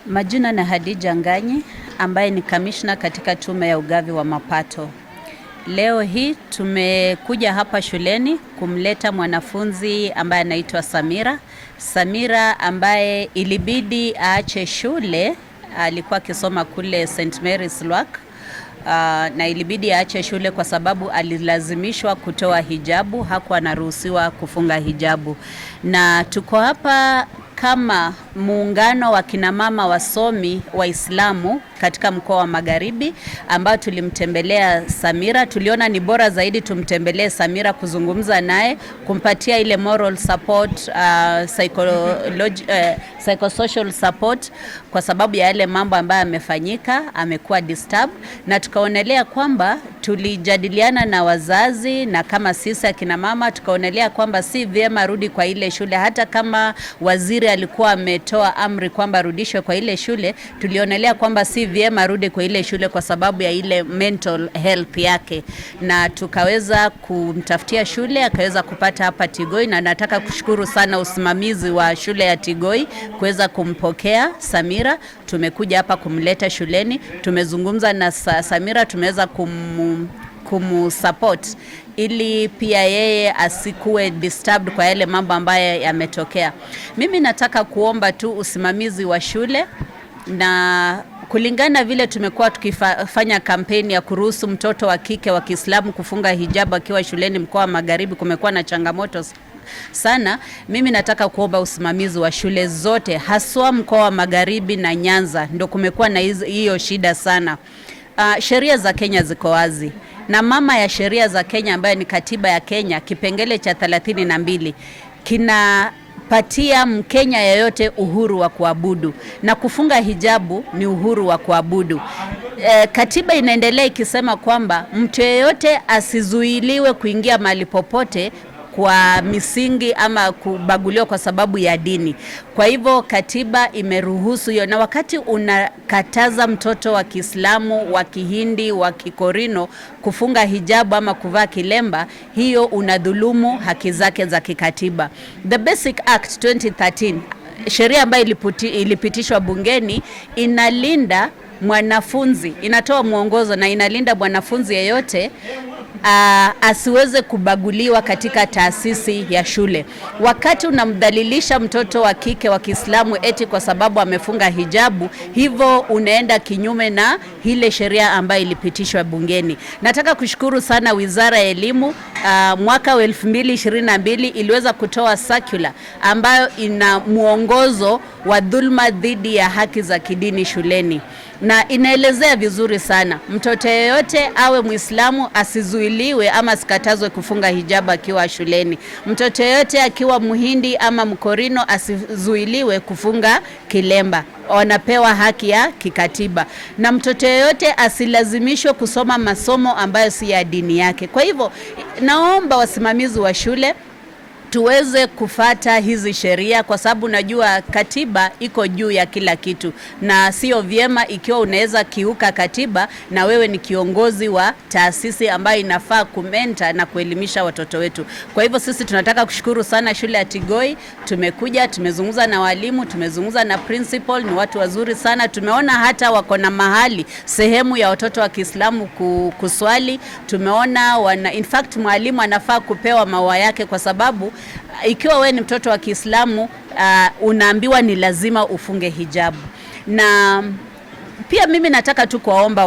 Majina na Hadija Nganyi ambaye ni kamishna katika tume ya ugavi wa mapato. Leo hii tumekuja hapa shuleni kumleta mwanafunzi ambaye anaitwa Samira. Samira ambaye ilibidi aache shule, alikuwa akisoma kule St. Mary's Lwak. Na ilibidi aache shule kwa sababu alilazimishwa kutoa hijabu, hakuwa anaruhusiwa kufunga hijabu. Na tuko hapa kama muungano wa kina mama wasomi Waislamu katika mkoa wa Magharibi ambao tulimtembelea Samira. Tuliona ni bora zaidi tumtembelee Samira kuzungumza naye, kumpatia ile moral support, psychosocial support kwa sababu ya yale mambo ambayo amefanyika, amekuwa disturbed, na tukaonelea kwamba tulijadiliana na wazazi na kama sisi akina mama tukaonelea kwamba si vyema rudi kwa ile shule. Hata kama waziri alikuwa ametoa amri kwamba rudishwe kwa ile shule, tulionelea kwamba si vyema rudi kwa ile shule kwa sababu ya ile mental health yake, na tukaweza kumtafutia shule akaweza kupata hapa Tigoi. Na nataka kushukuru sana usimamizi wa shule ya Tigoi kuweza kumpokea Samira. Tumekuja hapa kumleta shuleni, tumezungumza na Samira, tumeweza kumsupport ili pia yeye asikuwe disturbed kwa yale mambo ambayo yametokea. Mimi nataka kuomba tu usimamizi wa shule, na kulingana vile tumekuwa tukifanya kampeni ya kuruhusu mtoto wa kike wa Kiislamu kufunga hijabu akiwa shuleni mkoa wa Magharibi, kumekuwa na changamoto sana. Mimi nataka kuomba usimamizi wa shule zote, haswa mkoa wa Magharibi na Nyanza, ndio kumekuwa na hiyo shida sana. Sheria za Kenya ziko wazi, na mama ya sheria za Kenya ambayo ni katiba ya Kenya kipengele cha 32 kinapatia Mkenya yeyote uhuru wa kuabudu, na kufunga hijabu ni uhuru wa kuabudu. Katiba inaendelea ikisema kwamba mtu yeyote asizuiliwe kuingia mahali popote kwa misingi ama kubaguliwa kwa sababu ya dini. Kwa hivyo katiba imeruhusu hiyo, na wakati unakataza mtoto wa Kiislamu, wa Kihindi, wa Kikorino kufunga hijabu ama kuvaa kilemba, hiyo unadhulumu haki zake za kikatiba. The Basic Act 2013, sheria ambayo ilipitishwa bungeni, inalinda mwanafunzi, inatoa mwongozo na inalinda mwanafunzi yeyote asiweze kubaguliwa katika taasisi ya shule. Wakati unamdhalilisha mtoto wa kike wa Kiislamu eti kwa sababu amefunga hijabu, hivyo unaenda kinyume na ile sheria ambayo ilipitishwa bungeni. Nataka kushukuru sana Wizara ya Elimu, mwaka wa 2022 iliweza kutoa circular ambayo ina muongozo wa dhulma dhidi ya haki za kidini shuleni, na inaelezea vizuri sana mtoto yeyote awe Muislamu asizuiliwe ama asikatazwe kufunga hijabu akiwa shuleni. Mtoto yeyote akiwa Muhindi ama Mkorino asizuiliwe kufunga kilemba, wanapewa haki ya kikatiba. Na mtoto yeyote asilazimishwe kusoma masomo ambayo si ya dini yake. Kwa hivyo naomba wasimamizi wa shule tuweze kufata hizi sheria, kwa sababu najua katiba iko juu ya kila kitu, na sio vyema ikiwa unaweza kiuka katiba na wewe ni kiongozi wa taasisi ambayo inafaa kumenta na kuelimisha watoto wetu. Kwa hivyo sisi tunataka kushukuru sana shule ya Tigoi. Tumekuja, tumezungumza na walimu, tumezungumza na principal, ni watu wazuri sana. Tumeona hata wako na mahali sehemu ya watoto wa Kiislamu kuswali. Tumeona in fact mwalimu anafaa kupewa maua yake, kwa sababu ikiwa wewe ni mtoto wa Kiislamu unaambiwa ni lazima ufunge hijabu. Na pia mimi nataka tu kuwaomba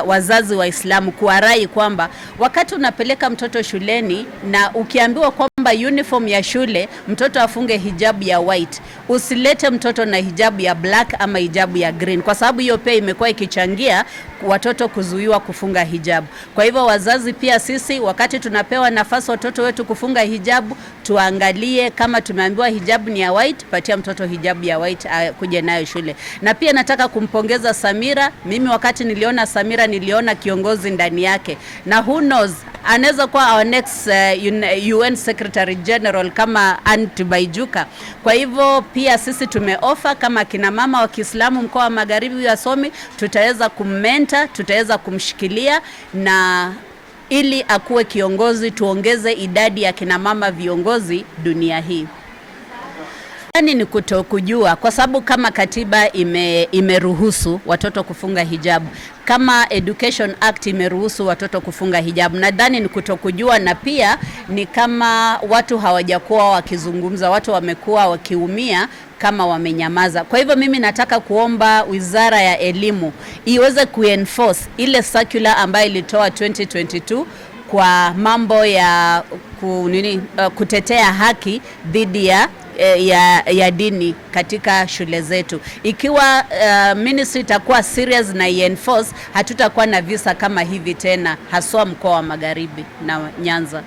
wazazi Waislamu kuwarai kwamba wakati unapeleka mtoto shuleni na ukiambiwa kwamba uniform ya shule mtoto afunge hijabu ya white, usilete mtoto na hijabu ya black ama hijabu ya green, kwa sababu hiyo pia imekuwa ikichangia watoto kuzuiwa kufunga hijabu. Kwa hivyo wazazi pia sisi, wakati tunapewa nafasi watoto wetu kufunga hijabu, tuangalie kama tumeambiwa hijabu ni ya white, patia mtoto hijabu ya white kuja nayo shule. Na pia nataka kumpongeza Samira. Mimi wakati niliona Samira niliona kiongozi ndani yake, na who knows, anaweza kuwa our next UN Secretary General kama Anti Baijuka. Kwa hivyo pia sisi tumeofa kama kina mama wa Kiislamu mkoa wa Magharibi wasomi, tutaweza kummenta, tutaweza kumshikilia, na ili akuwe kiongozi, tuongeze idadi ya kina mama viongozi dunia hii. Yani ni kutokujua, kwa sababu kama katiba imeruhusu watoto kufunga hijabu, kama Education Act imeruhusu watoto kufunga hijabu, nadhani ni kutokujua, na pia ni kama watu hawajakuwa wakizungumza, watu wamekuwa wakiumia kama wamenyamaza. Kwa hivyo mimi nataka kuomba Wizara ya Elimu iweze kuenforce ile circular ambayo ilitoa 2022 kwa mambo ya kutetea haki dhidi ya dini katika shule zetu. Ikiwa ministry itakuwa serious na enforce, hatutakuwa na visa kama hivi tena, haswa mkoa wa Magharibi na Nyanza.